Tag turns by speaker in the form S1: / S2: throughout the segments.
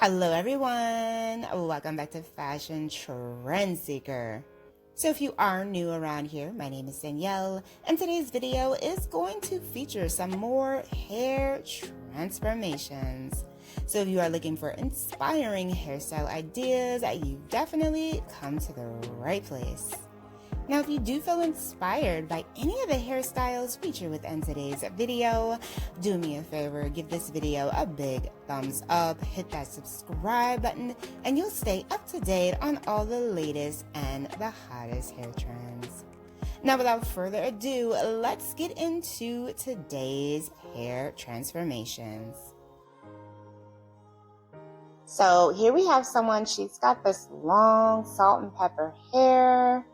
S1: Hello everyone, welcome back to Fashion Trend Seeker. So if you are new around here, my name is Danielle, and today's video is going to feature some more hair transformations. So if you are looking for inspiring hairstyle ideas, you've definitely come to the right place. Now, if you do feel inspired by any of the hairstyles featured within today's video, do me a favor, give this video a big thumbs up, hit that subscribe button, and you'll stay up to date on all the latest and the hottest hair trends. Now, without further ado, let's get into today's hair transformations. So here we have someone, she's got this long salt and pepper hair.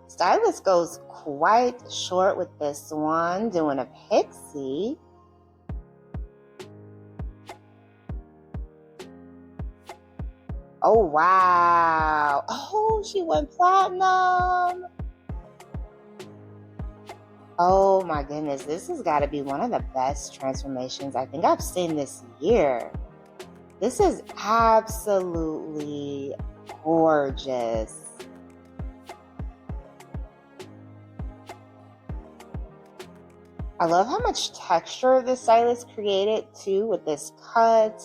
S1: Stylist goes quite short with this one, doing a pixie. Oh, wow. Oh, she went platinum. Oh, my goodness. This has got to be one of the best transformations I think I've seen this year. This is absolutely gorgeous. I love how much texture the stylist created too with this cut.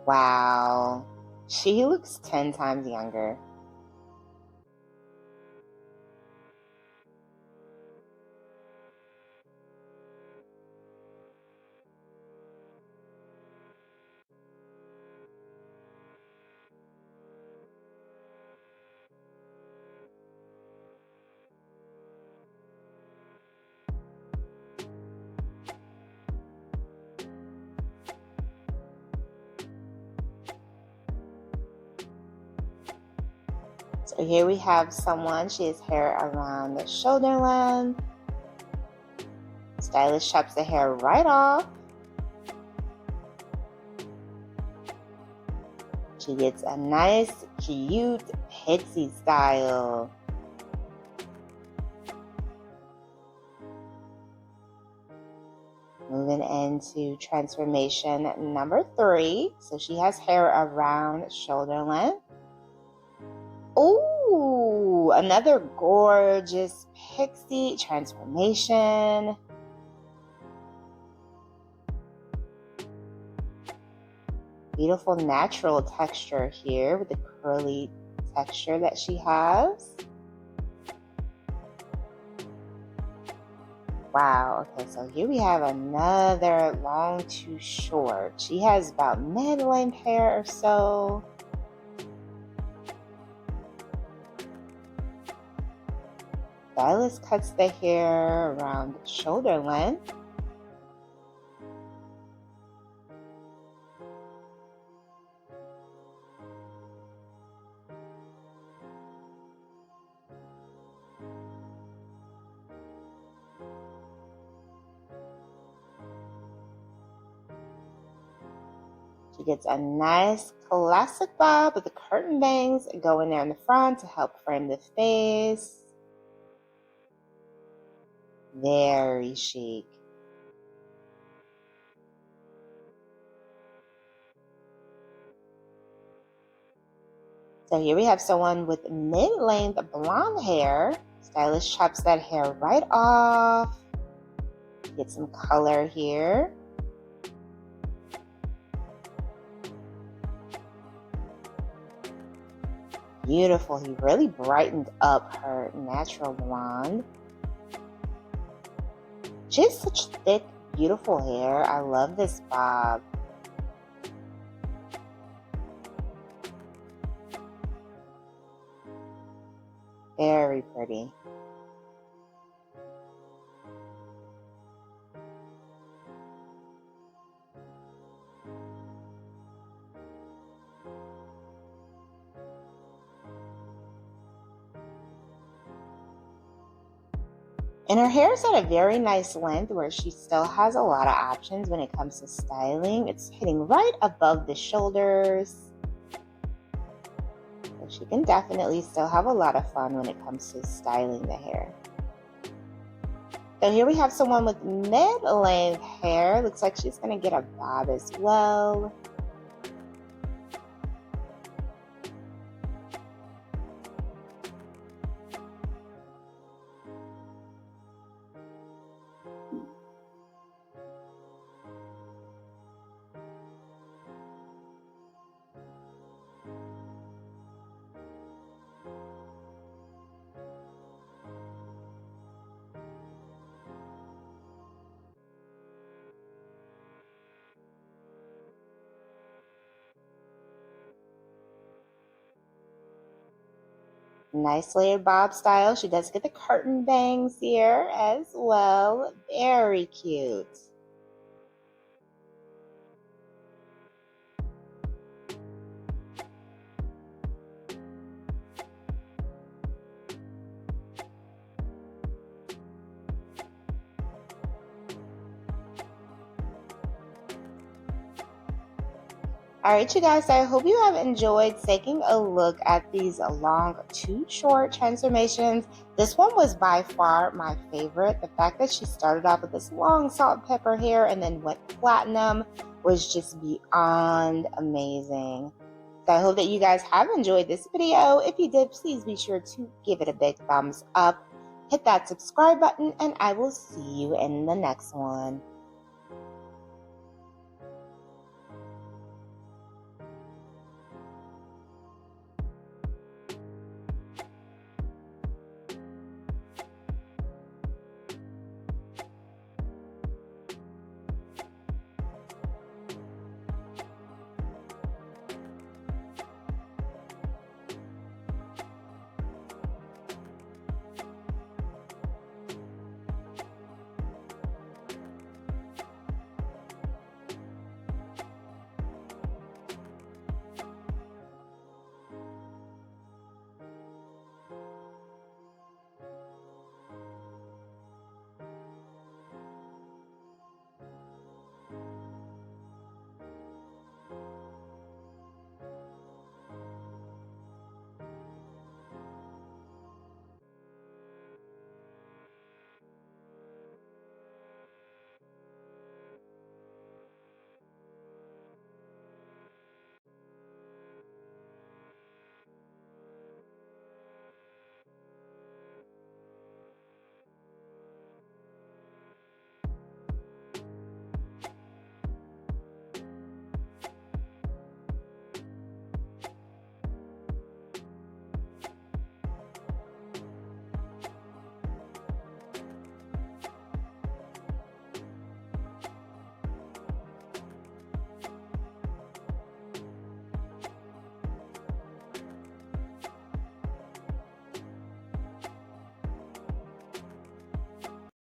S1: Wow, she looks 10 times younger. So here we have someone, she has hair around the shoulder length. Stylist chops the hair right off. She gets a nice, cute pixie style. Moving into transformation number 3. So she has hair around shoulder length. Ooh, another gorgeous pixie transformation. Beautiful natural texture here with the curly texture that she has. Wow, okay, so here we have another long to short. She has about mid-length hair or so. Stylist cuts the hair around shoulder length. She gets a nice classic bob with the curtain bangs going there in the front to help frame the face. Very chic. So here we have someone with mid-length blonde hair. Stylist chops that hair right off. Get some color here. Beautiful. He really brightened up her natural blonde. She has such thick, beautiful hair. I love this bob. Very pretty. And her hair is at a very nice length where she still has a lot of options when it comes to styling. It's hitting right above the shoulders. So she she can definitely still have a lot of fun when it comes to styling the hair. So here we have someone with mid-length hair. Looks like she's going to get a bob as well. Nice layered bob style. She does get the curtain bangs here as well. Very cute. All right, you guys, I hope you have enjoyed taking a look at these long to short transformations. This one was by far my favorite. The fact that she started off with this long salt and pepper hair and then went platinum was just beyond amazing. So I hope that you guys have enjoyed this video. If you did, please be sure to give it a big thumbs up, hit that subscribe button, and I will see you in the next one.